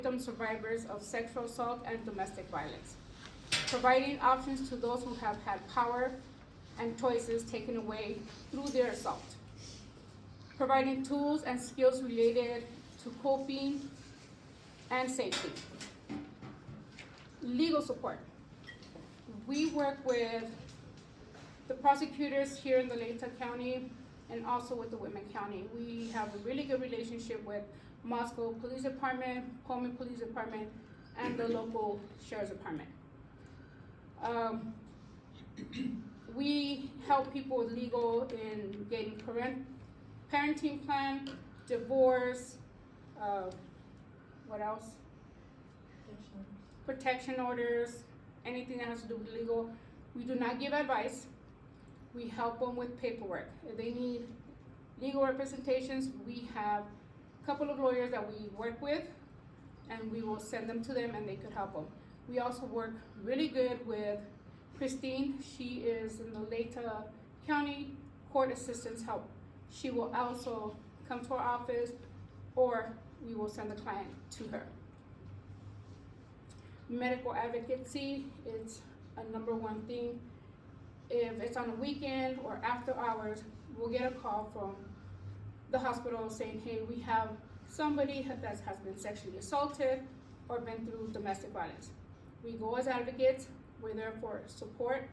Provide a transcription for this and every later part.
victim survivors of sexual assault and domestic violence, providing options to those who have had power and choices taken away through their assault, providing tools and skills related to coping and safety. Legal support. We work with the prosecutors here in the Leyte County and also with the Whitman County. We have a really good relationship with Moscow Police Department, Pullman Police Department, and the local Sheriff's Department. We help people with legal in getting parenting plan, divorce, what else? Protection orders, anything that has to do with legal. We do not give advice. We help them with paperwork. If they need legal representations, we have a couple of lawyers that we work with, and we will send them to them and they could help them. We also work really good with Christine. She is in the Leyte County Court Assistance Help. She will also come to our office, or we will send the client to her. Medical advocacy is a number one thing. If it's on a weekend or after hours, we'll get a call from the hospital saying, hey, we have somebody that has been sexually assaulted or been through domestic violence. We go as advocates. We're there for support,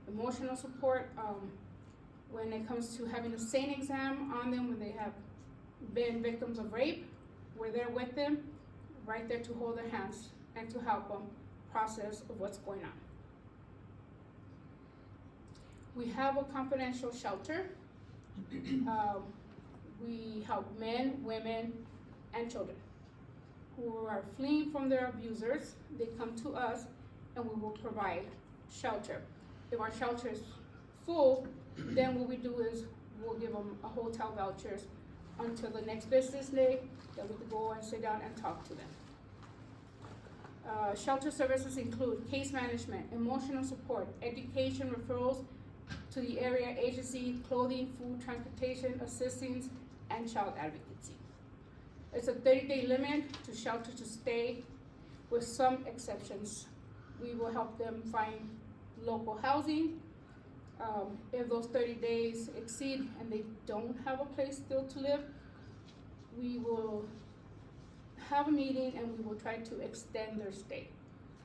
emotional support. When it comes to having a SANE exam on them, when they have been victims of rape, we're there with them, right there to hold their hands and to help them process of what's going on. We have a confidential shelter. We help men, women, and children who are fleeing from their abusers. They come to us and we will provide shelter. If our shelter is full, then what we do is we'll give them a hotel vouchers until the next business day that we can go and sit down and talk to them. Shelter services include case management, emotional support, education referrals to the area agency, clothing, food, transportation, assistance, and child advocacy. It's a 30-day limit to shelter to stay, with some exceptions. We will help them find local housing. If those 30 days exceed and they don't have a place still to live, we will have a meeting and we will try to extend their stay.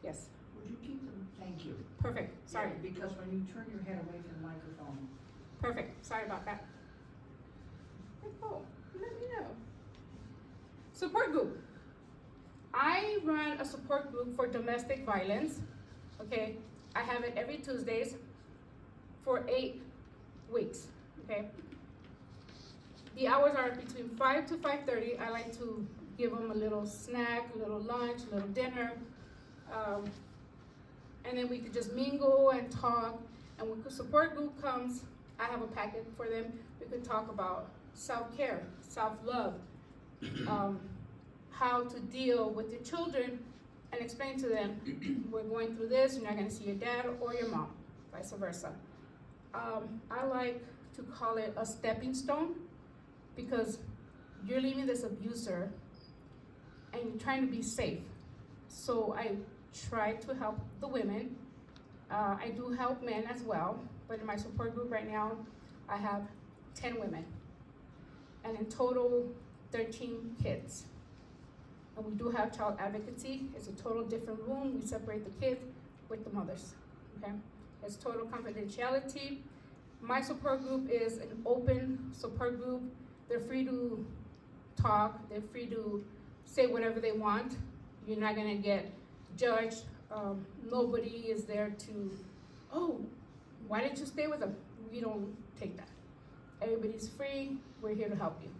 Yes? Would you keep them? Thank you. Perfect, sorry. Yeah, because when you turn your head away from the microphone. Perfect, sorry about that. Oh, let me know. Support group. I run a support group for domestic violence, okay? I have it every Tuesdays for 8 weeks, okay? The hours are between 5 to 5:30. I like to give them a little snack, a little lunch, a little dinner, and then we could just mingle and talk. And when the support group comes, I have a packet for them. We could talk about self-care, self-love, how to deal with your children, and explain to them, we're going through this, you're not gonna see your dad or your mom, vice versa. I like to call it a stepping stone, because you're leaving this abuser and you're trying to be safe. So I try to help the women. I do help men as well, but in my support group right now, I have 10 women, and in total, 13 kids. And we do have child advocacy. It's a total different room. We separate the kids with the mothers, okay? It's total confidentiality. My support group is an open support group. They're free to talk. They're free to say whatever they want. You're not gonna get judged. Nobody is there to, oh, why didn't you stay with them? We don't take that. Everybody's free. We're here to help you.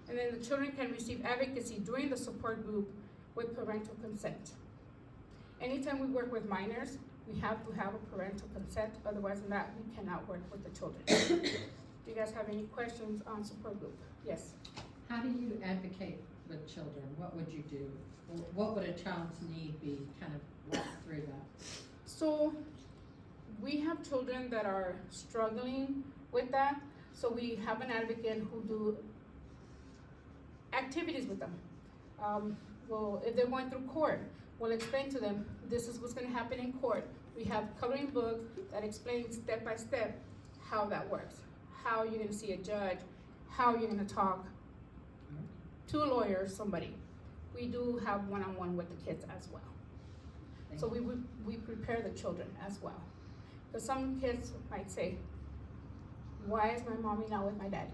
And then the children can receive advocacy during the support group with parental consent. Anytime we work with minors, we have to have a parental consent, otherwise than that, we cannot work with the children. Do you guys have any questions on support group? Yes? How do you advocate with children? What would you do? What would a child's need be? Kind of walk through that. So we have children that are struggling with that. So we have an advocate who do activities with them. Well, if they're going through court, we'll explain to them, this is what's gonna happen in court. We have coloring books that explain step by step how that works, how you're gonna see a judge, how you're gonna talk to a lawyer, somebody. We do have one-on-one with the kids as well. So we prepare the children as well. Because some kids might say, why is my mommy not with my daddy?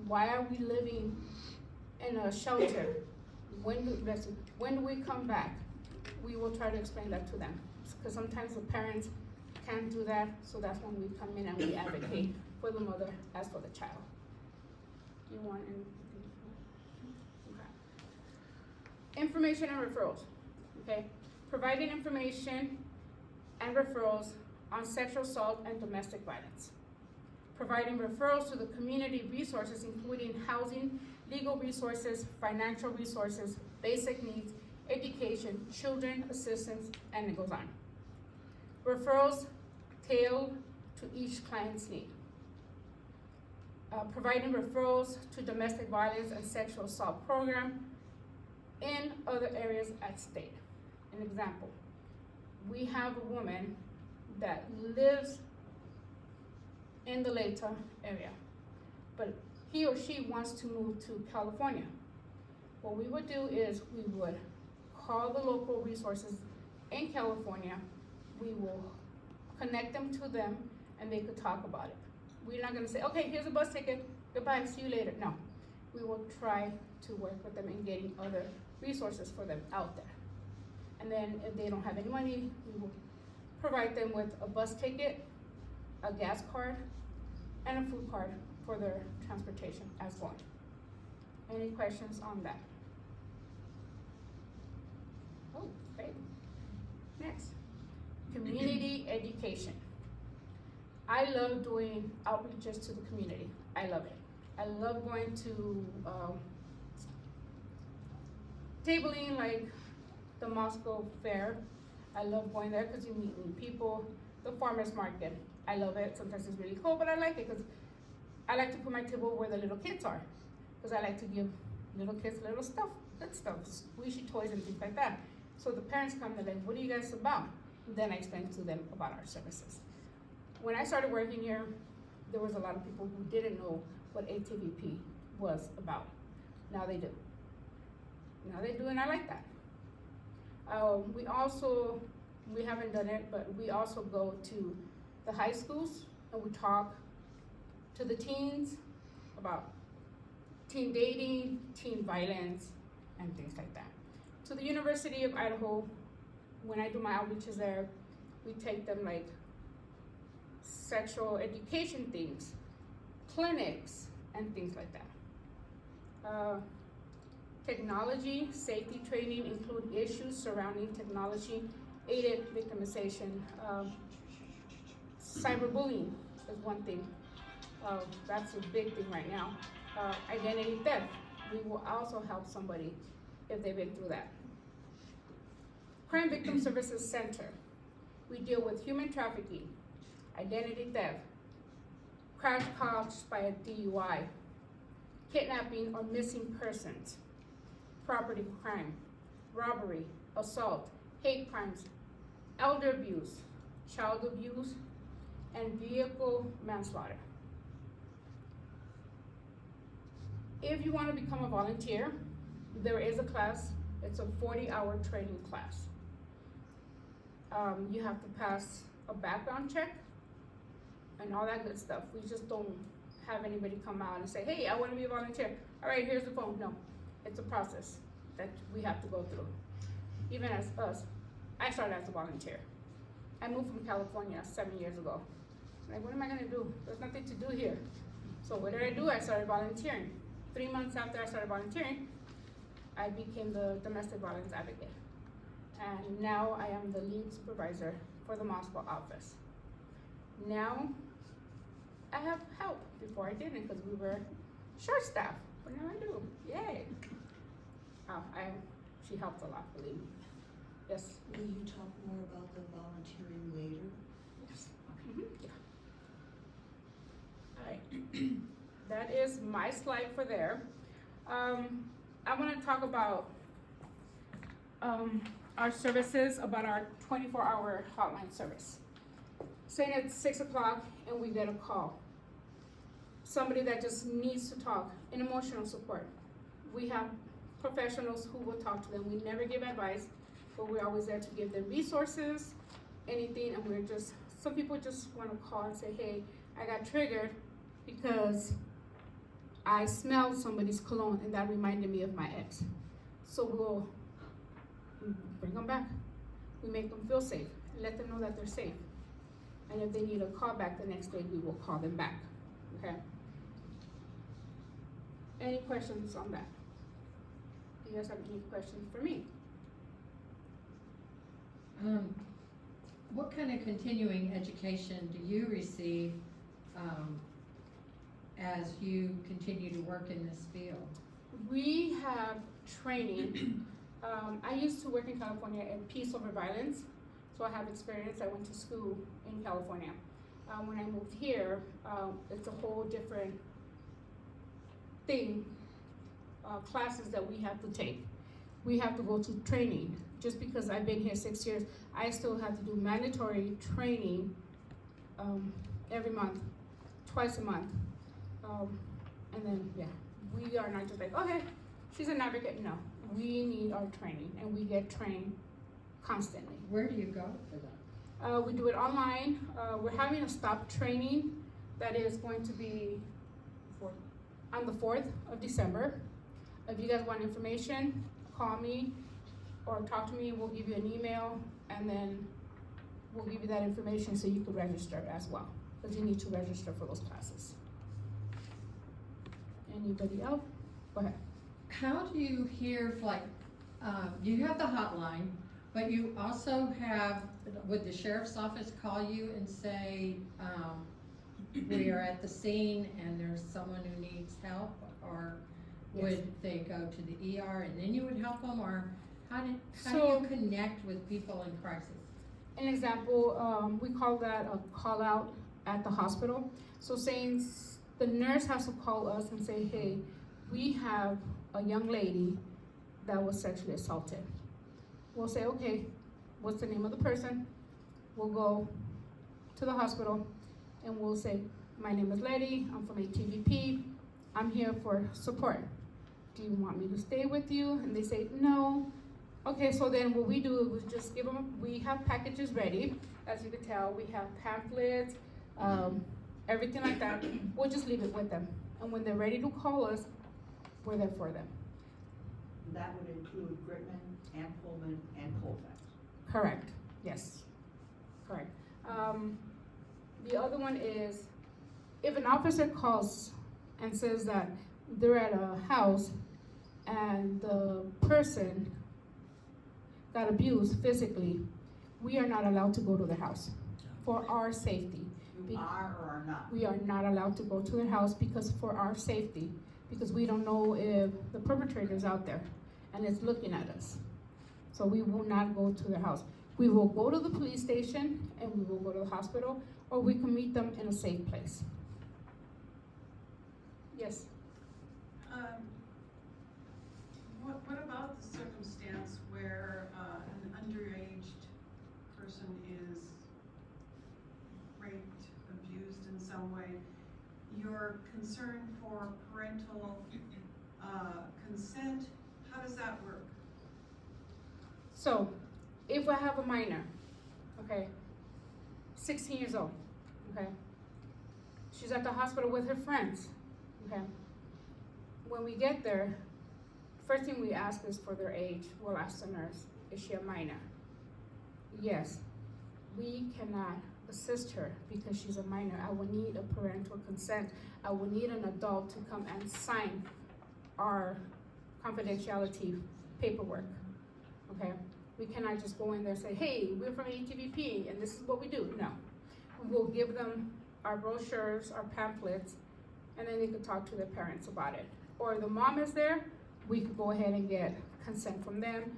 Why are we living in a shelter? When do we come back? We will try to explain that to them. Because sometimes the parents can't do that, so that's when we come in and we advocate for the mother as for the child. Do you want anything? Okay. Information and referrals, okay? Providing information and referrals on sexual assault and domestic violence. Providing referrals to the community resources, including housing, legal resources, financial resources, basic needs, education, children assistance, and it goes on. Referrals tailored to each client's need. Providing referrals to domestic violence and sexual assault program in other areas at state. An example, we have a woman that lives in the Leyte area, but he or she wants to move to California. What we would do is we would call the local resources in California, we will connect them to them, and they could talk about it. We're not gonna say, okay, here's a bus ticket, goodbye, see you later. No, we will try to work with them in getting other resources for them out there. And then if they don't have any money, we will provide them with a bus ticket, a gas card, and a food card for their transportation as well. Any questions on that? Oh, great. Next, community education. I love doing outreaches to the community. I love it. I love going to tabling like the Moscow Fair. I love going there because you meet new people. The farmer's market, I love it. Sometimes it's really cold, but I like it because I like to put my table where the little kids are. Because I like to give little kids little stuff, good stuff, squishy toys and things like that. So the parents come, they're like, what are you guys about? And then I explain to them about our services. When I started working here, there was a lot of people who didn't know what ATVP was about. Now they do. Now they do, and I like that. We haven't done it, but we also go to the high schools and we talk to the teens about teen dating, teen violence, and things like that. To the University of Idaho, when I do my outreaches there, we take them like sexual education things, clinics, and things like that. Technology, safety training include issues surrounding technology, aided victimization. Cyberbullying is one thing. That's a big thing right now. Identity theft, we will also help somebody if they've been through that. Crime Victim Services Center, we deal with human trafficking, identity theft, crash caused by a DUI, kidnapping or missing persons, property crime, robbery, assault, hate crimes, elder abuse, child abuse, and vehicle manslaughter. If you want to become a volunteer, there is a class. It's a 40-hour training class. You have to pass a background check and all that good stuff. We just don't have anybody come out and say, hey, I want to be a volunteer. All right, here's the phone. No, it's a process that we have to go through. Even as us, I started as a volunteer. I moved from California 7 years ago. Like, what am I gonna do? There's nothing to do here. So what did I do? I started volunteering. 3 months after I started volunteering, I became the domestic violence advocate. And now I am the lead supervisor for the Moscow office. Now, I have help. Before I didn't because we were short-staffed, but now I do. Yay. She helped a lot, believe me. Yes. Will you talk more about the volunteering later? Yes. Yeah. All right. That is my slide for there. I wanna talk about, our services, about our 24-hour hotline service. Saying it's 6 o'clock and we get a call. Somebody that just needs to talk, an emotional support. We have professionals who will talk to them. We never give advice, but we're always there to give them resources, anything, and we're just, some people just wanna call and say, hey, I got triggered because I smelled somebody's cologne and that reminded me of my ex. So we'll bring them back. We make them feel safe, and let them know that they're safe. And if they need a call back the next day, we will call them back, okay? Any questions on that? Do you guys have any questions for me? What kind of continuing education do you receive, as you continue to work in this field? We have training. I used to work in California in peace over violence, so I have experience. I went to school in California. When I moved here, it's a whole different thing, classes that we have to take. We have to go to training. Just because I've been here 6 years, I still have to do mandatory training every month, twice a month. And then, yeah, we are not just like, okay, she's an advocate. No, we need our training, and we get trained constantly. Where do you go for that? We do it online. We're having a stop training that is going to be on the 4th of December. If you guys want information, call me or talk to me. We'll give you an email, and then we'll give you that information so you can register as well, because you need to register for those classes. Anybody else? Go ahead. How do you hear, like, you have the hotline, but you also have, would the sheriff's office call you and say, we are at the scene and there's someone who needs help? Or would they go to the ER and then you would help them? Or how do you connect with people in crisis? An example, we call that a call out at the hospital. So saying the nurse has to call us and say, hey, we have a young lady that was sexually assaulted. We'll say, okay, what's the name of the person? We'll go to the hospital and we'll say, my name is Letty, I'm from ATVP, I'm here for support. Do you want me to stay with you? And they say, no. Okay, so then what we do is just give them, we have packages ready. As you can tell, we have pamphlets, everything like that. We'll just leave it with them. And when they're ready to call us, we're there for them. That would include Gritman and Pullman and Colfax. Correct, yes, correct. The other one is, if an officer calls and says that they're at a house and the person got abused physically, we are not allowed to go to the house for our safety. You are or are not? We are not allowed to go to their house because for our safety, because we don't know if the perpetrator is out there and is looking at us. So we will not go to their house. We will go to the police station and we will go to the hospital, or we can meet them in a safe place. Yes? What about the circumstance where an underage person is raped, abused in some way? Your concern for parental consent, how does that work? So, if I have a minor, okay, 16 years old, okay, she's at the hospital with her friends, okay, when we get there, first thing we ask is for their age. We'll ask the nurse, is she a minor? Yes. We cannot assist her because she's a minor. I will need a parental consent. I will need an adult to come and sign our confidentiality paperwork, okay? We cannot just go in there and say, hey, we're from ATVP and this is what we do. No. We will give them our brochures, our pamphlets, and then they could talk to their parents about it. Or the mom is there, we could go ahead and get consent from them.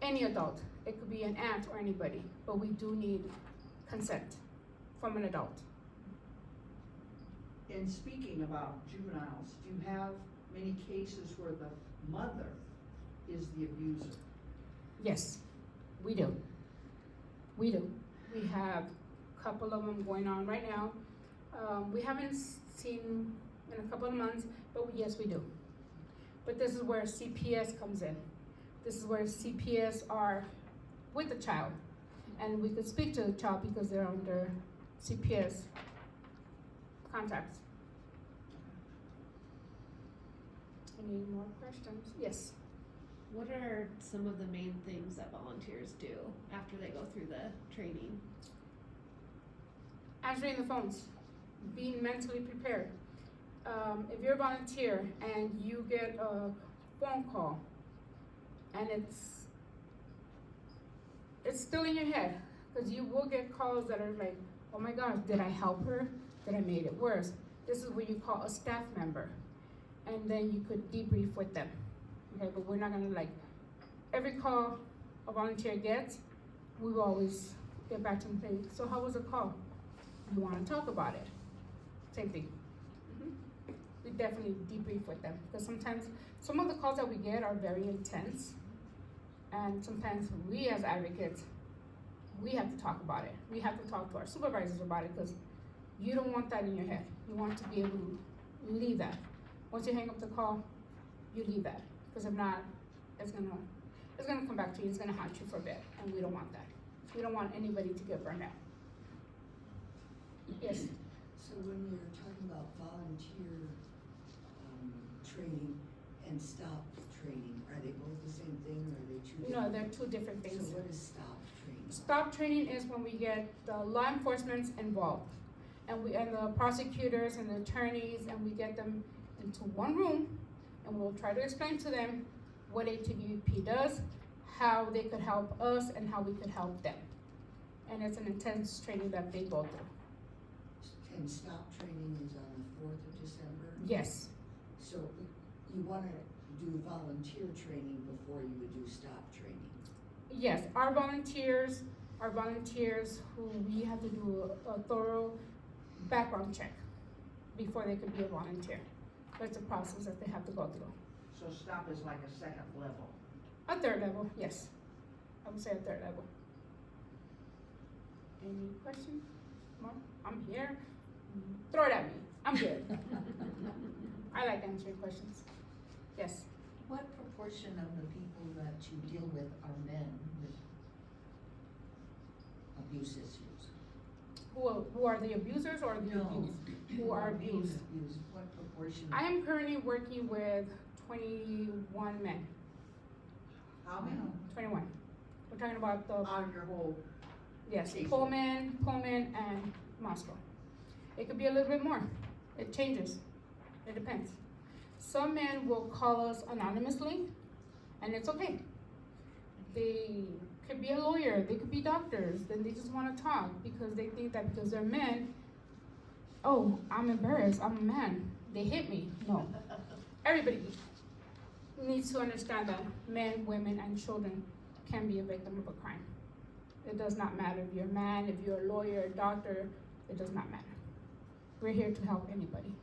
Any adult, it could be an aunt or anybody, but we do need consent from an adult. In speaking about juveniles, do you have many cases where the mother is the abuser? Yes, we do. We do. We have a couple of them going on right now. We haven't seen in a couple of months, but yes, we do. But this is where CPS comes in. This is where CPS are with the child. And we could speak to the child because they're under CPS contacts. Any more questions? Yes. What are some of the main things that volunteers do after they go through the training? Answering the phones, being mentally prepared. If you're a volunteer and you get a phone call and it's still in your head, because you will get calls that are like, oh my gosh, did I help her? Did I make it worse? This is what you call a staff member. And then you could debrief with them. Okay, but we're not gonna every call a volunteer gets, we will always get back to them and say, so how was the call? You wanna talk about it? Same thing. We definitely debrief with them, because sometimes, some of the calls that we get are very intense, and sometimes we as advocates, we have to talk about it. We have to talk to our supervisors about it, because you don't want that in your head. You want to be able to leave that. Once you hang up the call, you leave that, because if not, it's gonna come back to you, it's gonna haunt you for a bit, and we don't want that. We don't want anybody to get burned out. Yes? So when you're talking about volunteer training and stop training, are they both the same thing or are they two different? No, they're two different things. So what is stop training? Stop training is when we get the law enforcement involved, and the prosecutors and the attorneys, and we get them into one room, and we'll try to explain to them what ATVP does, how they could help us, and how we could help them. And it's an intense training that they go through. And stop training is on the 4th of December? Yes, So you wanna do volunteer training before you would do stop training? yes, our volunteers who we have to do a thorough background check before they could be a volunteer. It's a process that they have to go through. So stop is like a second level. A third level, yes. I would say a third level. Any questions? Mom, I'm here. Throw it at me. I'm good. I like answering questions. Yes. What proportion of the people that you deal with are men with abuse issues? Who are the abusers or the abused? Who are being abused? abused, what proportion? I am currently working with 21 men. How many? 21. We're talking about the, On your whole, yes, caseload. Pullman, and Moscow. It could be a little bit more. It changes. It depends. Some men will call us anonymously, and it's okay. They could be a lawyer, they could be doctors, then they just wanna talk because they think that because they're men, oh, I'm embarrassed, I'm a man, they hit me. No. Everybody needs to understand that men, women, and children can be a victim of a crime. It does not matter if you're a man, if you're a lawyer, a doctor, it does not matter. We're here to help anybody.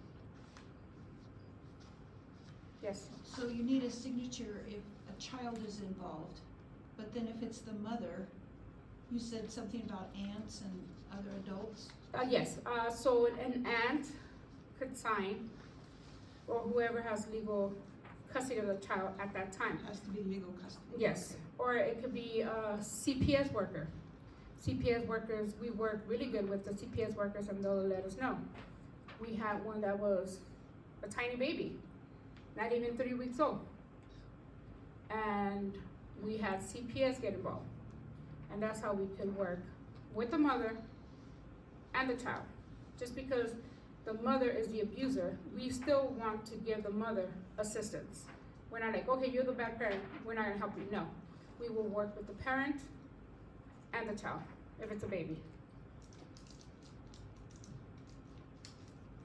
Yes? So you need a signature if a child is involved, but then if it's the mother, you said something about aunts and other adults? Yes, so an aunt could sign, or whoever has legal custody of the child at that time. Has to be legal custody. Yes, or it could be a CPS worker. CPS workers, we work really good with the CPS workers and they'll let us know. We had one that was a tiny baby, not even 3 weeks old. And we had CPS get involved. And that's how we could work with the mother and the child. Just because the mother is the abuser, we still want to give the mother assistance. We're not like, okay, you're the bad parent, we're not gonna help you. No, we will work with the parent and the child, if it's a baby.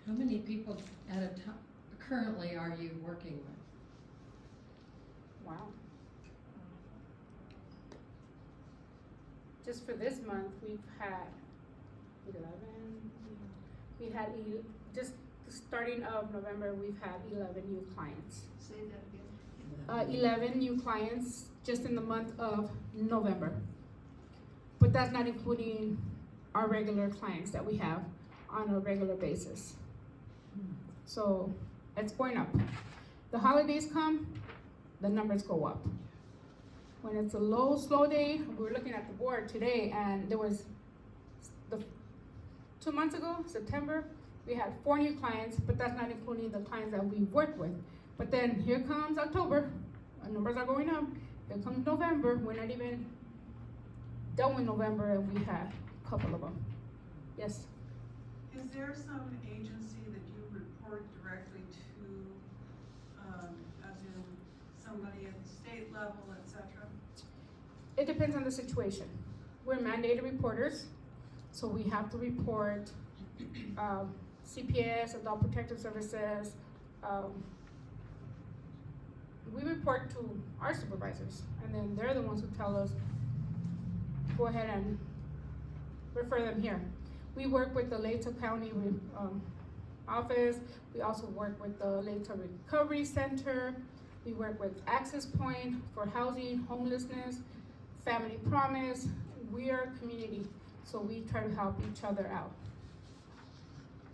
How many people at a time currently are you working with? Wow. Just for this month, we've had 11, we had, just starting of November, we've had 11 new clients. Say that again. 11 new clients just in the month of November. But that's not including our regular clients that we have on a regular basis. So it's going up. The holidays come, the numbers go up. When it's a low, slow day, we were looking at the board today, and there was 2 months ago, September, we had 4 new clients, but that's not including the clients that we work with. But then here comes October, our numbers are going up. Here comes November, we're not even done with November, and we had a couple of them. Yes? Is there some agency that you report directly to, as in somebody at the state level, et cetera? It depends on the situation. We're mandated reporters, so we have to report CPS, Adult Protective Services. We report to our supervisors, and then they're the ones who tell us, go ahead and refer them here. We work with the Layton County office. We also work with the Layton Recovery Center. We work with Access Point for housing, homelessness, Family Promise. We are a community, so we try to help each other out.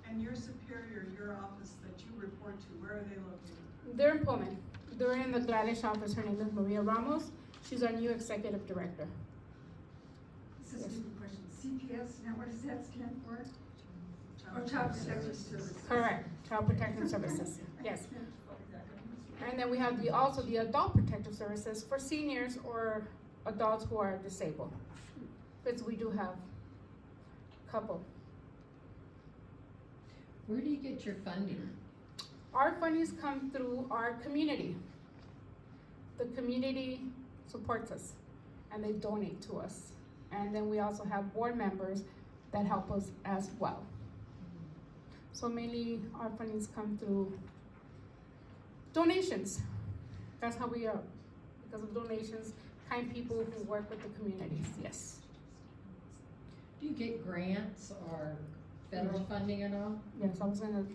And your superior, your office that you report to, where are they located? They're in Pullman. They're in the Gladish office. Her name is Maria Ramos. She's our new executive director. This is a stupid question. CPS, now what does that stand for? Or Child Child Protective Protective Services? Correct, Child Protective Services, yes. And then we have also the Adult Protective Services for seniors or adults who are disabled. Because we do have a couple. Where do you get your funding? Our fundings come through our community. The community supports us and they donate to us. And then we also have board members that help us as well. So mainly our fundings come through donations. That's how we are, because of donations, kind people who work with the communities, yes. Do you get grants or federal funding at all? Yes, I was gonna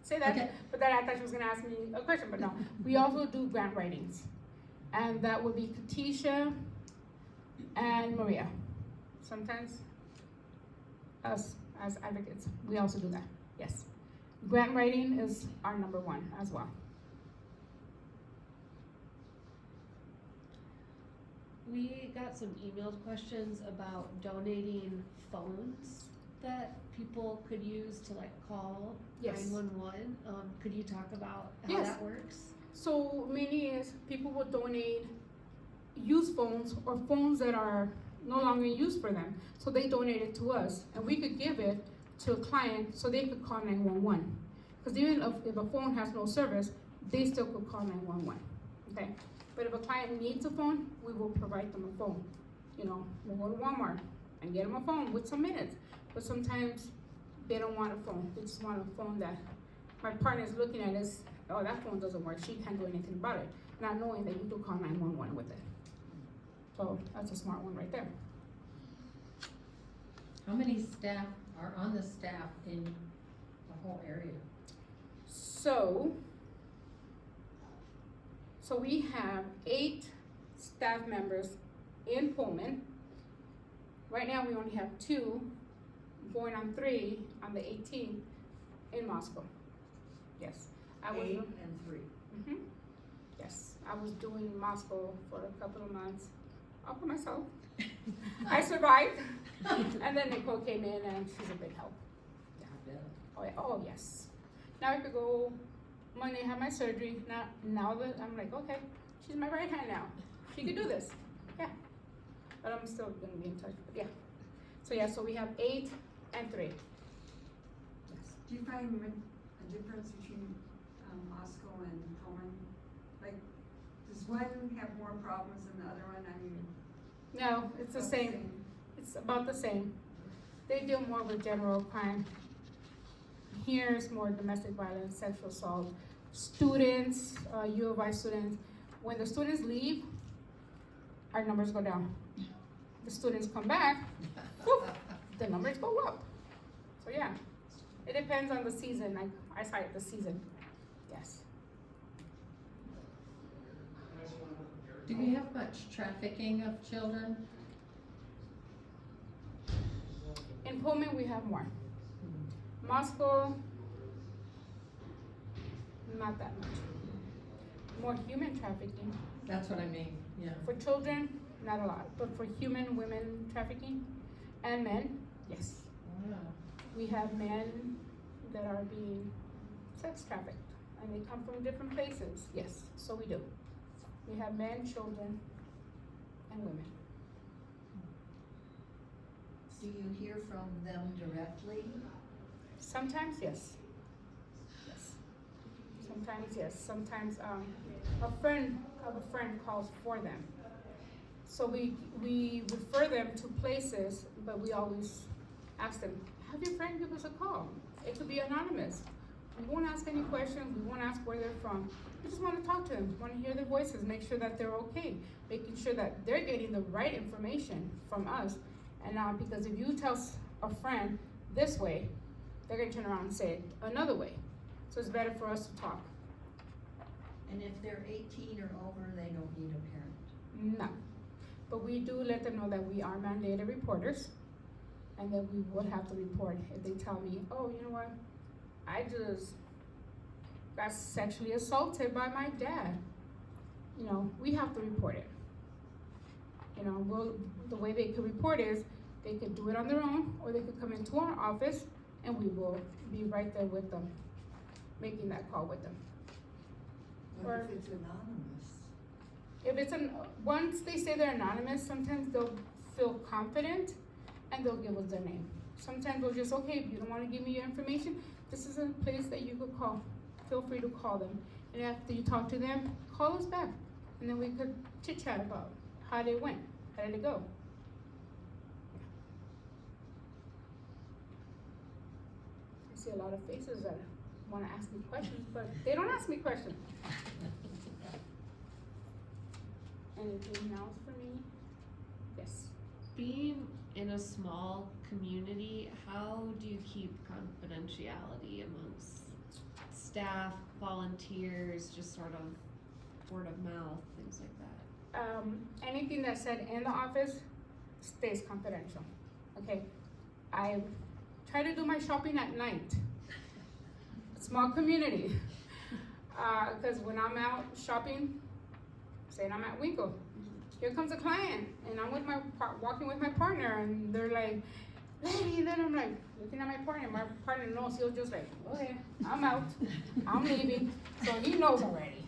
say that, Okay. but then I thought she was gonna ask me a question, but no. We also do grant writings. And that would be Katisha and Maria. Sometimes us as advocates, we also do that, yes. Grant writing is our number one as well. We got some emailed questions about donating phones that people could use to like call Yes. 911. Could you talk about how Yes. that works? So mainly is people will donate used phones or phones that are no longer in use for them. So they donate it to us and we could give it to a client so they could call 911. Because even if a phone has no service, they still could call 911, okay? But if a client needs a phone, we will provide them a phone. You know, we'll go to Walmart and get them a phone with some minutes. But sometimes they don't want a phone, they just want a phone that my partner is looking at is, oh, that phone doesn't work, she can't do anything about it, not knowing that you do call 911 with it. So that's a smart one right there. How many staff are on the staff in the whole area? So we have 8 staff members in Pullman. Right now, we only have 2, going on 3 on the 18th in Moscow. Yes. I was 8 and 3. Mhm. Yes, I was doing Moscow for a couple of months all by myself. I survived. And then Nicole came in and she's a big help. Oh, yeah. Oh yes. Now I could go Monday, have my surgery. Now that I'm like, okay, she's my right hand now. She could do this. Yeah. But I'm still gonna be in touch. But yeah. So yeah, so we have 8 and 3. Yes. Do you find a difference between Moscow and Pullman? Like, does one have more problems than the other one? I mean, No, it's the about same. It's about the same. They deal more with general crime. Here's more domestic violence, sexual assault. Students, U of I students, when the students leave, our numbers go down. The students come back, whoop, the numbers go up. So yeah, it depends on the season. Like I cite the season. Yes. Do we have much trafficking of children? In Pullman, we have more. Moscow, not that much. More human trafficking. That's what I mean, yeah. For children, not a lot, but for human, women trafficking, and men, yes. Wow. We have men that are being sex trafficked, and they come from different places, yes, so we do. We have men, children, and women. Do you hear from them directly? Sometimes, yes. Yes. Sometimes, yes. Sometimes, a friend of a friend calls for them. So we refer them to places, but we always ask them, have your friend give us a call. It could be anonymous. We won't ask any questions, we won't ask where they're from. We just wanna talk to them, wanna hear their voices, make sure that they're okay, making sure that they're getting the right information from us. And because if you tell a friend this way, they're gonna turn around and say it another way. So it's better for us to talk. And if they're 18 or over, they don't need a parent? No. But we do let them know that we are mandated reporters and that we would have to report if they tell me, oh, you know what? I just got sexually assaulted by my dad. You know, we have to report it. You know, the way they could report is they could do it on their own, or they could come into our office and we will be right there with them, making that call with them. What Or- if it's anonymous? If it's once they say they're anonymous, sometimes they'll feel confident and they'll give us their name. Sometimes they'll just, okay, if you don't wanna give me your information, this is a place that you could call. Feel free to call them. And after you talk to them, call us back. And then we could chit chat about how they went, how did it go? I see a lot of faces that wanna ask me questions, but they don't ask me questions. Anything else for me? Yes. Being in a small community, how do you keep confidentiality amongst staff, volunteers, just sort of word of mouth, things like that? Anything that's said in the office stays confidential, okay? I try to do my shopping at night. Small community. Cause when I'm out shopping, say I'm at Winkle, here comes a client, and I'm with walking with my partner, and they're like, lady, and then I'm like, looking at my partner knows, he'll just like, okay, I'm out, I'm leaving, so he knows already.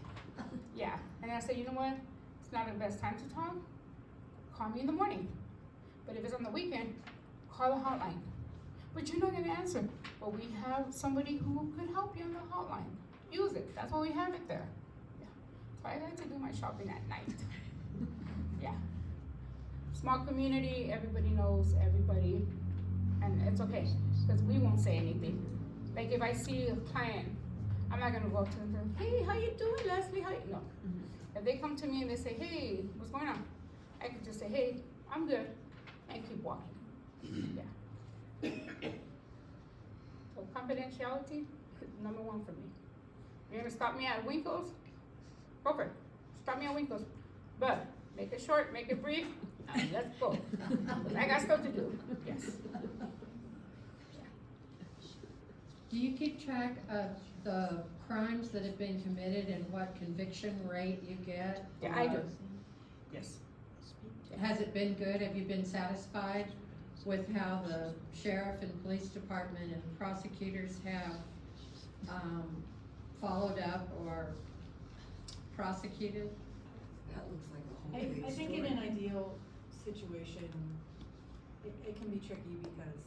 Yeah, and I say, you know what, it's not the best time to talk, call me in the morning. But if it's on the weekend, call the hotline. But you're not gonna answer, but we have somebody who could help you on the hotline. Use it, that's why we have it there. Yeah. So I like to do my shopping at night. Yeah. Small community, everybody knows everybody, and it's okay, because we won't say anything. Like if I see a client, I'm not gonna go up to them and say, hey, how you doing, Leslie? No. If they come to me and they say, hey, what's going on? I could just say, hey, I'm good, and keep walking. Yeah. So confidentiality is number one for me. You're gonna stop me at Winkles? Go for it. Stop me at Winkles. But make it short, make it brief, and let's go. I got stuff to do. Yes. Do you keep track of the crimes that have been committed and what conviction rate you get? Yeah, I do. Yes. Has it been good? Have you been satisfied with how the sheriff and police department and prosecutors have, followed up or prosecuted? That looks like a whole big story. I think in an ideal situation, it can be tricky because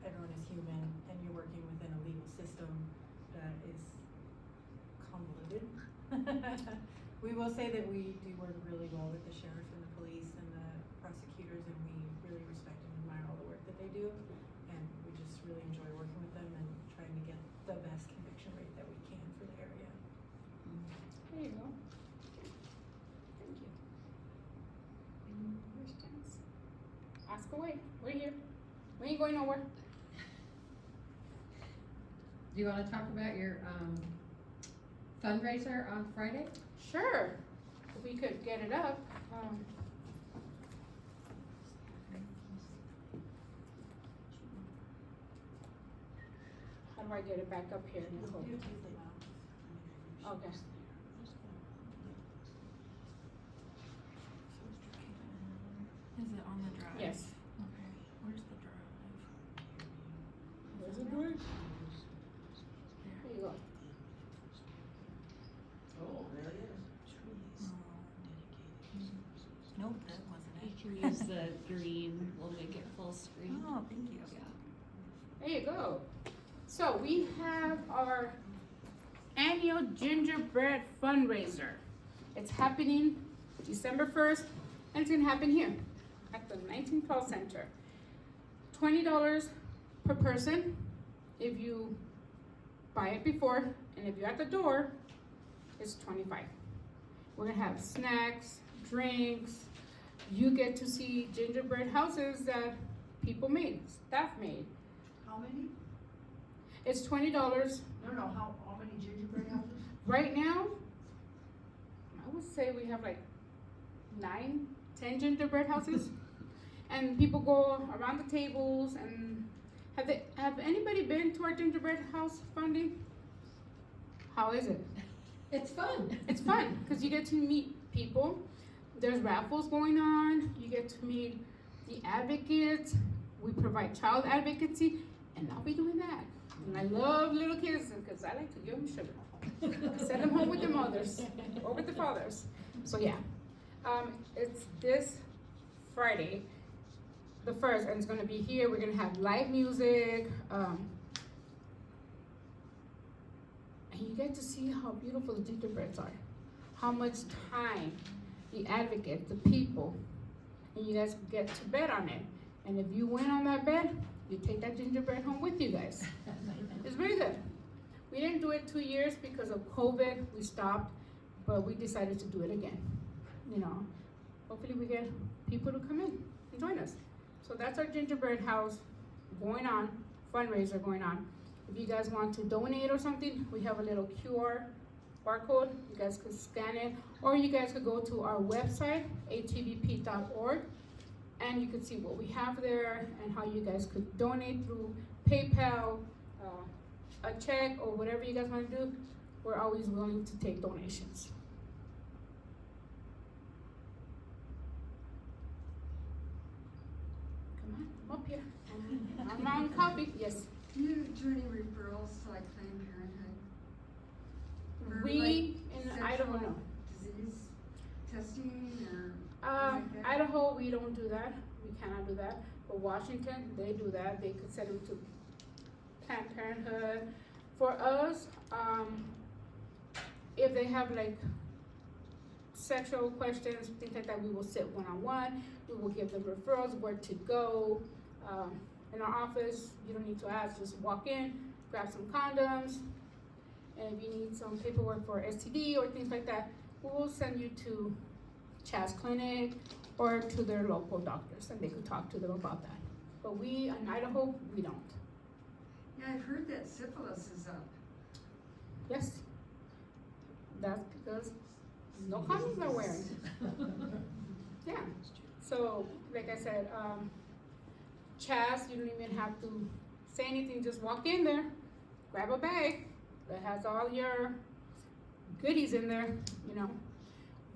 everyone is human and you're working within a legal system that is convoluted. We will say that we do work really well with the sheriff and the police and the prosecutors, and we really respect and admire all the work that they do. And we just really enjoy working with them and trying to get the best conviction rate that we can for the area. There you go. Thank you. Any questions? Ask away. We're here. We ain't going nowhere. Do you wanna talk about your, fundraiser on Friday? Sure. if we could get it up, how do I get it back up here, Nicole? Okay. Is it on the drive? Yes. Okay, where's the drive? Where's it going? There you go. Oh, there it is. Nope, that wasn't You it. can use the green, we'll make it full screen. Oh, thank you. Yeah. There you go. So we have our annual gingerbread fundraiser. It's happening December 1st, and it's gonna happen here at the 1912 Center. $20 per person if you buy it before, and if you're at the door, it's $25. We're gonna have snacks, drinks. You get to see gingerbread houses that people made, staff made. How many? It's $20. No, how many gingerbread houses? Right now, I would say we have like 9, 10 gingerbread houses. And people go around the tables and have anybody been to our gingerbread house funding? How is it? It's fun. It's fun because you get to meet people. There's raffles going on. You get to meet the advocates. We provide child advocacy, and I'll be doing that. And I love little kids because I like to give them sugar. Send them home with their mothers or with the fathers. So yeah, it's this Friday, the 1st, and it's gonna be here. We're gonna have live music, and you get to see how beautiful the gingerbreads are, how much time the advocates, the people, and you guys get to bet on it. And if you win on that bet, you take that gingerbread home with you guys. It's very good. We didn't do it 2 years because of COVID. We stopped, but we decided to do it again. You know, hopefully we get people to come in and join us. So that's our gingerbread house going on, fundraiser going on. If you guys want to donate or something, we have a little QR barcode. You guys could scan it, or you guys could go to our website, atvp.org, and you could see what we have there and how you guys could donate through PayPal, a check, or whatever you guys want to do. We're always willing to take donations. Come on, up here. I'm on copy. Yes. Do you do any referrals to like Planned Parenthood? For, We like, in Idaho, sexual no. disease testing or Um, like that? Idaho, we don't do that. We cannot do that. But Washington, they do that. They could send them to Planned Parenthood. For us, if they have like sexual questions, things like that, we will sit one-on-one. We will give them referrals, where to go. In our office, you don't need to ask, just walk in, grab some condoms. And if you need some paperwork for STD or things like that, we will send you to Chas Clinic or to their local doctors, and they could talk to them about that. But we, in Idaho, we don't. Yeah, I've heard that syphilis is up. Yes. That's because no condoms are wearing. Yeah. So, like I said, Chas, you don't even have to say anything, just walk in there, grab a bag that has all your goodies in there, you know.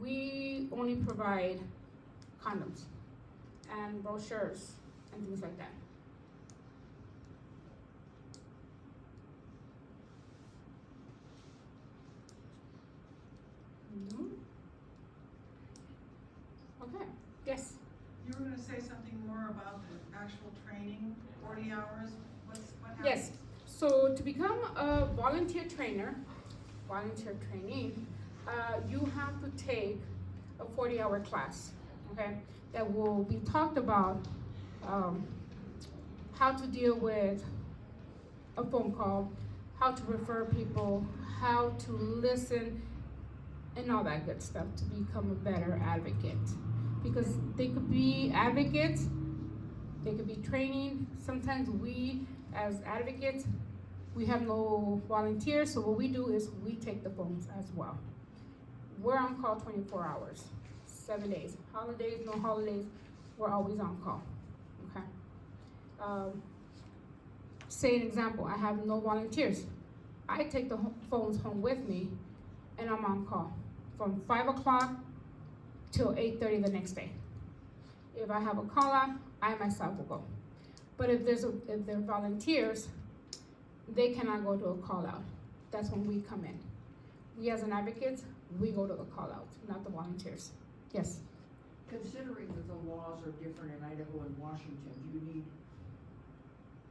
We only provide condoms and brochures and things like that. Mhm. Okay, yes. You were gonna say something more about the actual training, 40 hours, what happens? Yes, so to become a volunteer trainer, volunteer trainee, you have to take a 40-hour class, okay? That will be talked about, how to deal with a phone call, how to refer people, how to listen, and all that good stuff to become a better advocate. Because they could be advocates, they could be training. Sometimes we, as advocates, we have no volunteers, so what we do is we take the phones as well. we're on call 24 hours, 7 days. Holidays, no holidays, we're always on call, okay? Say an example, I have no volunteers. I take the phones home with me and I'm on call from 5 o'clock till 8:30 the next day. If I have a call out, I myself will go. But if they're volunteers, they cannot go to a call out. That's when we come in. We as an advocate, we go to the call out, not the volunteers. Yes? Considering that the laws are different in Idaho and Washington,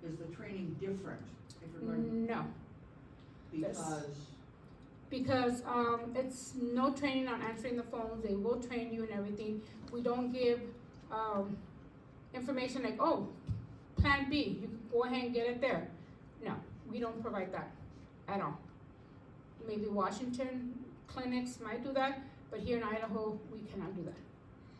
is the training different if you're going, No, because, it's no training on answering the phones. They will train you and everything. We don't give, information like, oh, plan B, you can go ahead and get it there. No, we don't provide that at all. Maybe Washington clinics might do that, but here in Idaho, we cannot do that.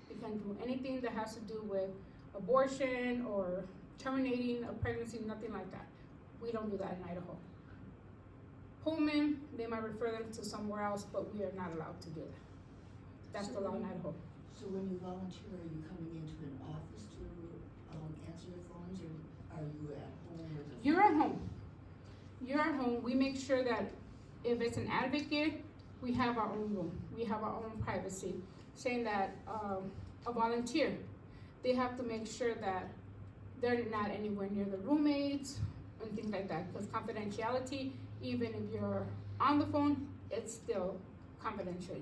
We can't do anything that has to do with abortion or terminating a pregnancy, nothing like that. We don't do that in Idaho. Pullman, they might refer them to somewhere else, but we are not allowed to do that. That's the law in Idaho. So when you volunteer, are you coming into an office to, answer the phones, or are you at home with the? You're at home. You're at home. We make sure that if it's an advocate, we have our own room. We have our own privacy. Saying that a volunteer, they have to make sure that they're not anywhere near the roommates and things like that. Because confidentiality, even if you're on the phone, it's still confidential.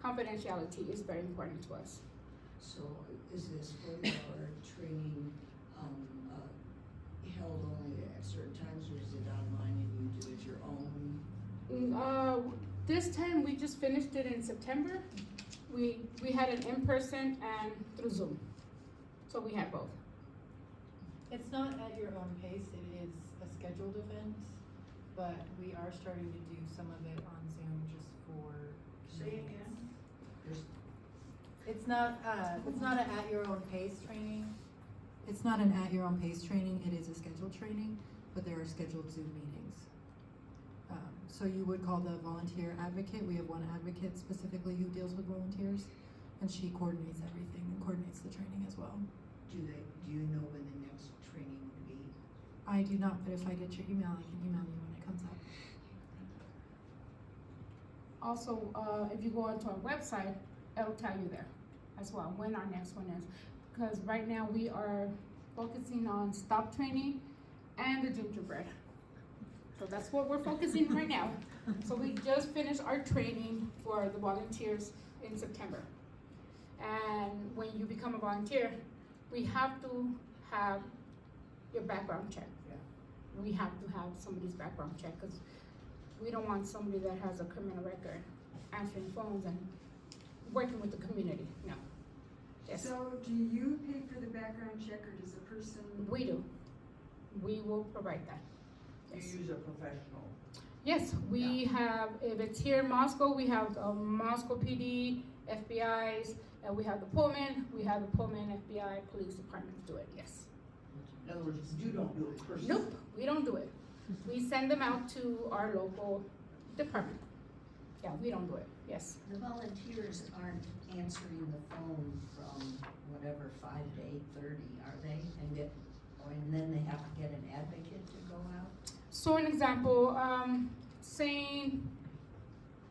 Confidentiality is very important to us. So is this 40-hour training, held only at certain times, or is it online and you do it your own? This time we just finished it in September. We had it in person and through Zoom. So we had both. It's not at your own pace, it is a scheduled event, but we are starting to do some of it on Zoom just for Say convenience. again? It's not an at your own pace training. It's not an at your own pace training, it is a scheduled training, but there are scheduled Zoom meetings. So you would call the volunteer advocate. We have one advocate specifically who deals with volunteers, and she coordinates everything and coordinates the training as well. Do you know when the next training will be? I do not, but if I get your email, I can email you when it comes up. Also, if you go onto our website, it'll tell you there as well when our next one is. Because right now we are focusing on stop training and the gingerbread. So that's what we're focusing right now. So we just finished our training for the volunteers in September. And when you become a volunteer, we have to have your background check. Yeah. We have to have somebody's background check because we don't want somebody that has a criminal record answering phones and working with the community, no. Yes, So do you pay for the background check, or does a person? we do. We will provide that. You Yes. use a professional. Yes, we have, if it's here in Moscow, we have Moscow PD, FBI's, and we have the Pullman FBI, police departments do it, yes. In other words, you don't do it personally. Nope, we don't do it. We send them out to our local department. Yeah, we don't do it, yes. The volunteers aren't answering the phone from whatever, 5 to 8:30, are they? And then they have to get an advocate to go out? So an example, saying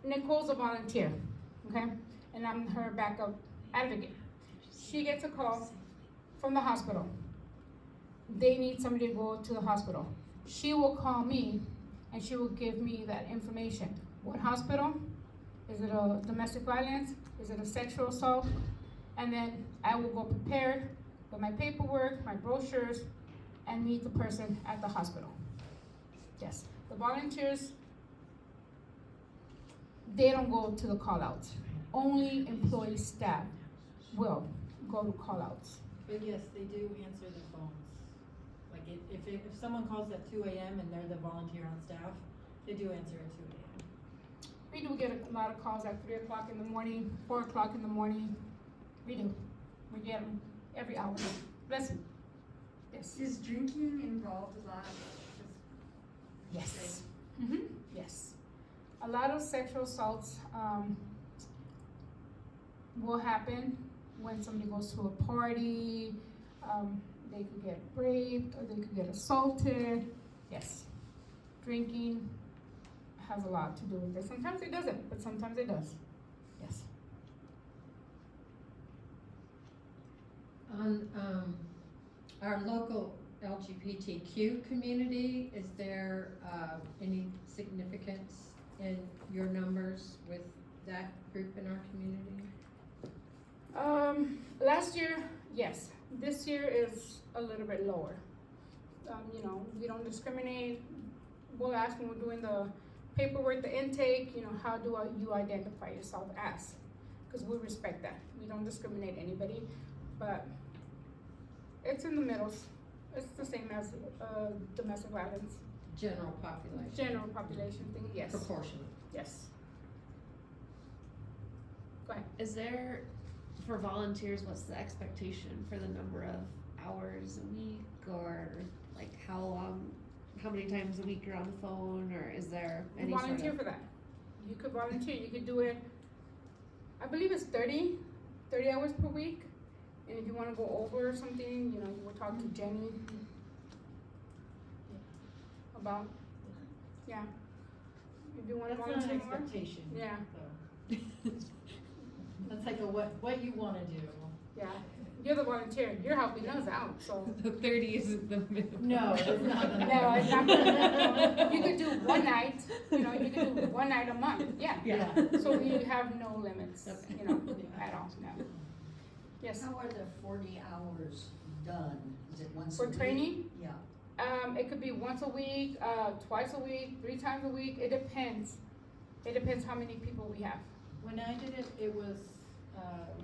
Nicole's a volunteer, okay? And I'm her backup advocate. She gets a call from the hospital. They need somebody to go to the hospital. She will call me and she will give me that information. What hospital? Is it a domestic violence? Is it a sexual assault? And then I will go prepared with my paperwork, my brochures, and meet the person at the hospital. Yes, the volunteers, they don't go to the call-outs. Only employee staff will go to call-outs. But yes, they do answer the phones. Like if someone calls at 2 a.m. and they're the volunteer on staff, they do answer at 2 a.m. We do get a lot of calls at 3 o'clock in the morning, 4 o'clock in the morning. We do. We get them every hour. Bless you. Yes. Is drinking involved a lot? Yes. Yes. A lot of sexual assaults, will happen when somebody goes to a party. They could get raped or they could get assaulted. Yes, drinking has a lot to do with it. Sometimes it doesn't, but sometimes it does. Yes. On, our local LGBTQ community, is there, any significance in your numbers with that group in our community? Last year, yes. This year is a little bit lower. You know, we don't discriminate. We'll ask when we're doing the paperwork, the intake, you know, how do you identify yourself as? Because we respect that. We don't discriminate anybody, but it's in the middles. It's the same as domestic violence. General population? General population thing, yes. Proportionate? Yes. Go ahead. Is there, for volunteers, what's the expectation for the number of hours a week, or like how long, how many times a week you're on the phone, or is there any sort of? Volunteer for that. You could volunteer, you could do it, I believe it's 30 hours per week. And if you wanna go over or something, you know, we'll talk to Jenny about, yeah. If you wanna That's not volunteer an more, expectation. yeah, though. That's like a what you wanna do. yeah. You're the volunteer, you're helping us out, so. The 30 isn't the minimum. No, it's not. No, it's not gonna, you could do one night, you know, you could do one night a month, yeah. Yeah. So we have no limits, Okay. you know, at all, no. Yes, How are the 40 hours done? Is it once a for week? training, Yeah. it could be once a week, twice a week, 3 times a week, it depends. It depends how many people we have. When I did it, it was,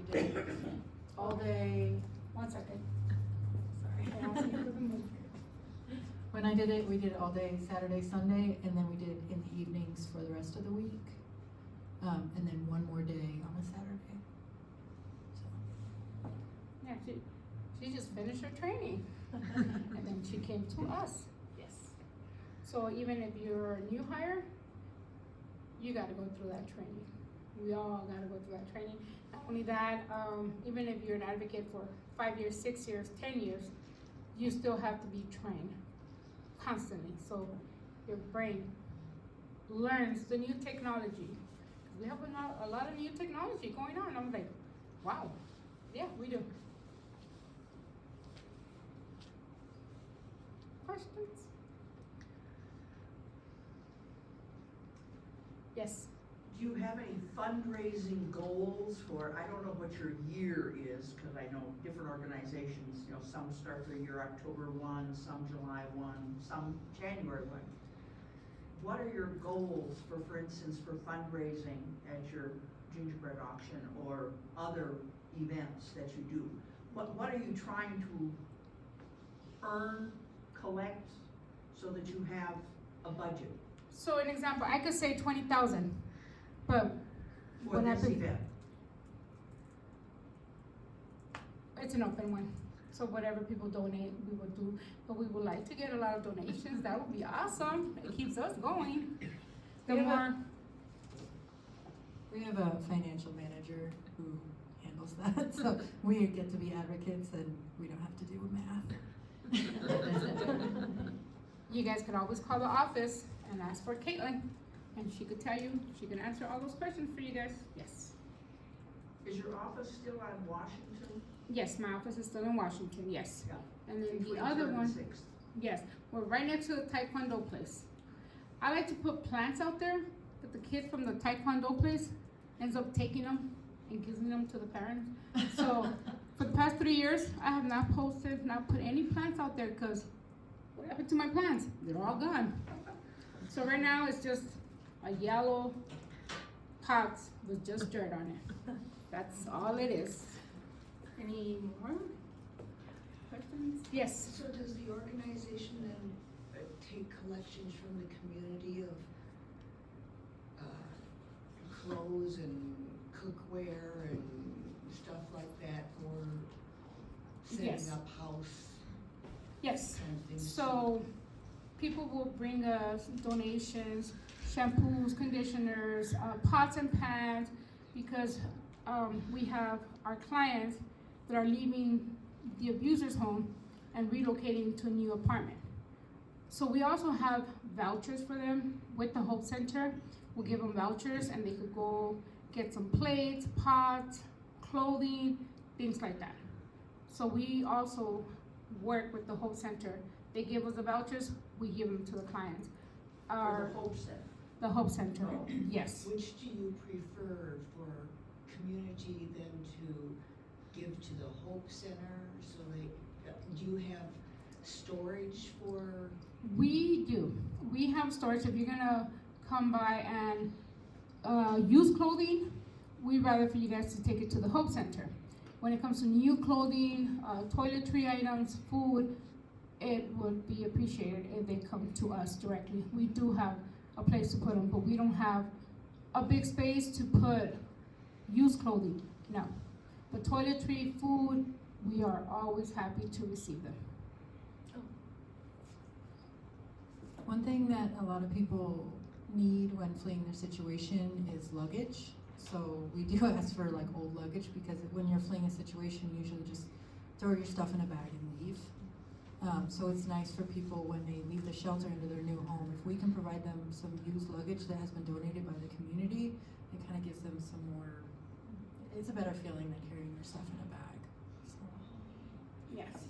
we did it all day. 1 second. Sorry. And I'll see if we can move. When I did it, we did it all day, Saturday, Sunday, and then we did it in the evenings for the rest of the week. And then one more day on a Saturday. So. Yeah, she just finished her training, and then she came to us. Yes. So even if you're a new hire, you gotta go through that training. We all gotta go through that training. Not only that, even if you're an advocate for 5 years, 6 years, 10 years, you still have to be trained constantly. So your brain learns the new technology. We have a lot of new technology going on. I'm like, wow, yeah, we do. Questions? Yes. Do you have any fundraising goals for, I don't know what your year is, cause I know different organizations, you know, some start their year October 1, some July 1, some January 1. What are your goals for instance, for fundraising at your gingerbread auction or other events that you do? What are you trying to earn, collect, so that you have a budget So an example, I could say 20,000, but for When I this put- event? it's an open one. So whatever people donate, we will do, but we would like to get a lot of donations. That would be awesome. It keeps us going. The We have a- more, We have a financial manager who handles that, so we get to be advocates and we don't have to do math. you guys could always call the office and ask for Caitlin, and she could tell you, she can answer all those questions for you guys. Yes. Is your office still on Washington? Yes, my office is still in Washington, yes. Yeah. And then the 23rd other and one, 6th. yes, we're right next to the Taekwondo place. I like to put plants out there, but the kid from the Taekwondo place ends up taking them and giving them to the parents. So for the past 3 years, I have not posted, not put any plants out there, cause what happened to my plants? They're all gone. So right now it's just a yellow pot with just dirt on it. That's all it is. Any more questions? Yes. So does the organization then take collections from the community of clothes and cookware and stuff like that for setting Yes. up house Yes. kind of things? So people will bring us donations, shampoos, conditioners, pots and pans, because we have our clients that are leaving the abuser's home and relocating to a new apartment. So we also have vouchers for them with the Hope Center. We'll give them vouchers and they could go get some plates, pots, clothing, things like that. So we also work with the Hope Center. They give us the vouchers, we give them to the clients. For the Hope Center. The Hope Center, Oh. yes. Which do you prefer for community than to give to the Hope Center? So do you have storage for? We do. We have storage. If you're gonna come by and use clothing, we'd rather for you guys to take it to the Hope Center. When it comes to new clothing, toiletry items, food, it would be appreciated if they come to us directly. We do have a place to put them, but we don't have a big space to put used clothing, no. But toiletry, food, we are always happy to receive them. One thing that a lot of people need when fleeing their situation is luggage. So we do ask for like old luggage because when you're fleeing a situation, you usually just throw your stuff in a bag and leave. So it's nice for people when they leave the shelter into their new home. If we can provide them some used luggage that has been donated by the community, it kind of gives them some more, it's a better feeling than carrying your stuff in a bag. So. Yes.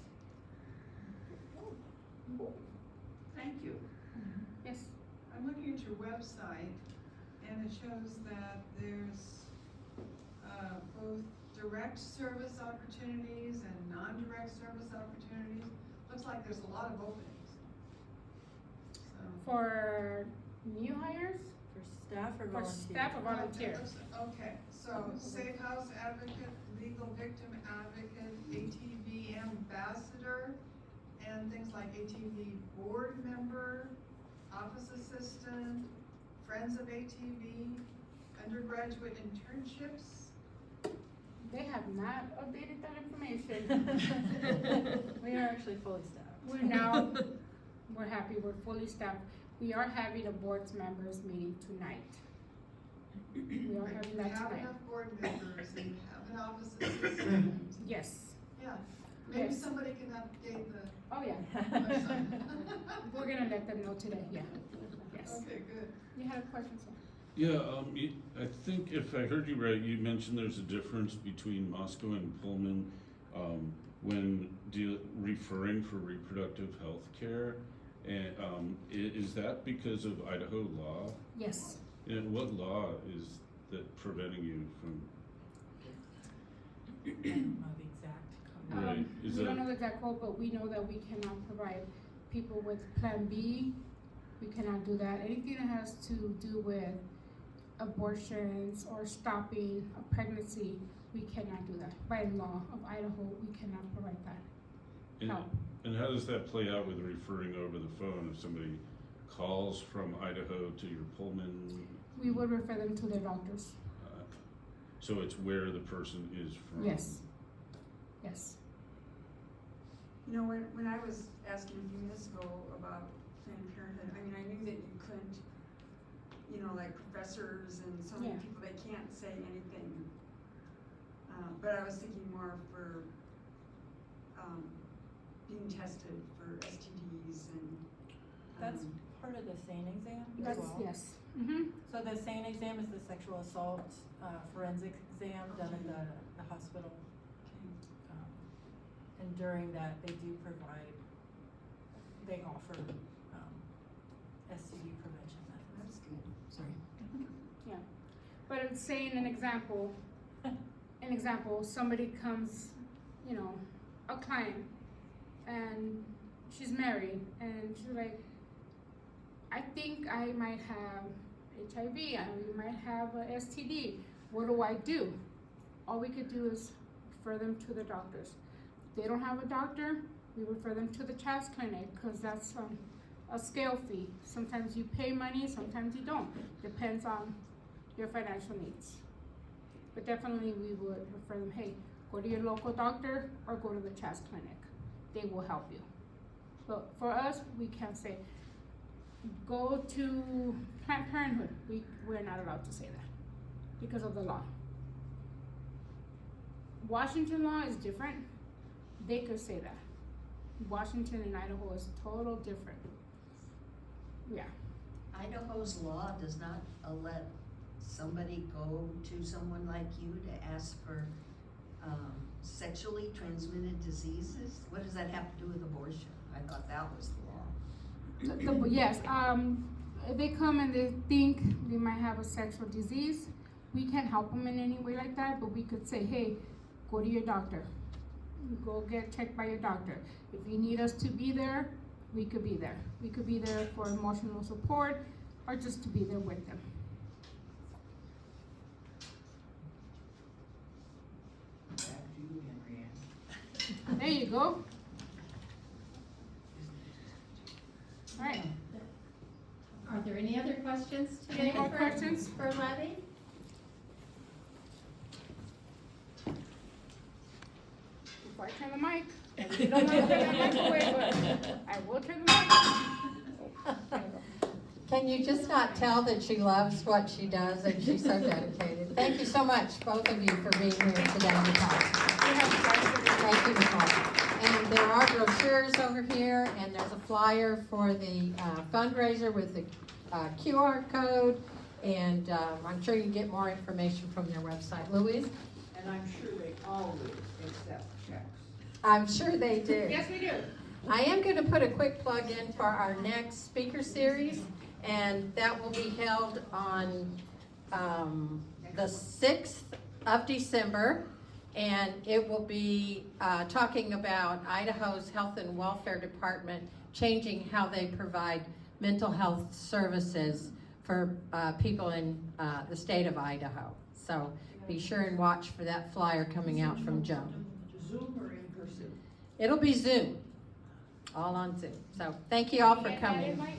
Thank you. Yes. I'm looking at your website, and it shows that there's both direct service opportunities and non-direct service opportunities. Looks like there's a lot of openings. So. For new hires, For staff or for volunteers? staff or volunteer? Okay, so Safe House Advocate, Legal Victim Advocate, ATV Ambassador, and things like ATV Board Member, Office Assistant, Friends of ATV, undergraduate internships. They have not updated that information. We are actually fully staffed. We're happy, we're fully staffed. We are having a board's members meeting tonight. We are having that You have tonight. enough board members, and you have an office assistant. Yes, Yeah, maybe Yes. somebody can update the oh yeah, website. we're gonna let them know today, yeah, yes. Okay, good. You had a question, sir? Yeah, I think if I heard you right, you mentioned there's a difference between Moscow and Pullman when referring for reproductive health care. And is that because of Idaho law? Yes, And what law is that preventing you from? I don't know the exact. Right, is we don't that- know the exact quote, but we know that we cannot provide people with Plan B. We cannot do that. Anything that has to do with abortions or stopping a pregnancy, we cannot do that. By law of Idaho, we cannot provide that. And, help. and how does that play out with referring over the phone if somebody calls from Idaho to your Pullman? We would refer them to their doctors. So it's where the person is from? Yes. Yes. You know, when I was asking a few minutes ago about Planned Parenthood, I mean, I knew that you couldn't, you know, like professors and so many Yeah. people, they can't say anything. But I was thinking more for, being tested for STDs and. That's part of the SANE exam as That's, well. yes. Mm-hmm. So the SANE exam is the sexual assault forensic exam done in the hospital. And during that, they do provide, they offer STD prevention methods. That's good. Sorry. But it's saying an example, somebody comes, you know, a client, and she's married, and she's like, I think I might have HIV, I might have a STD, what do I do? All we could do is refer them to the doctors. If they don't have a doctor, we refer them to the child's clinic, because that's a scale fee. Sometimes you pay money, sometimes you don't, depends on your financial needs. But definitely we would refer them, hey, go to your local doctor or go to the child's clinic. They will help you. But for us, we can't say, go to Planned Parenthood. We're not allowed to say that because of the law. Washington law is different. They could say that. Washington and Idaho is total different. Yeah. Idaho's law does not let somebody go to someone like you to ask for, sexually transmitted diseases? What does that have to do with abortion? I thought that was the law. Yes, if they come and they think they might have a sexual disease, we can't help them in any way like that, but we could say, hey, go to your doctor. Go get checked by your doctor. If you need us to be there, we could be there. We could be there for emotional support or just to be there with them. Back to you, Henriette. There you go. All right. Are there any other questions today? Any more questions? For Letty? Before I turn the mic, I really don't want to turn the mic away, but I will turn the mic. There you go. Can you just not tell that she loves what she does and she's so dedicated? Thank you so much, both of you, for being here today to talk. Thank you, Nicole. And there are brochures over here, and there's a flyer for the fundraiser with the QR code, and I'm sure you can get more information from their website. Louise? And I'm sure they always accept checks. I'm sure they do. Yes, we do. I am going to put a quick plug in for our next speaker series, and that will be held on the 6th of December, and it will be talking about Idaho's Health and Welfare Department changing how they provide mental health services for people in the state of Idaho. So be sure and watch for that flyer coming out from Joan. Zoom or in person? It'll be Zoom, all on Zoom. So thank you all for Get that coming. invite?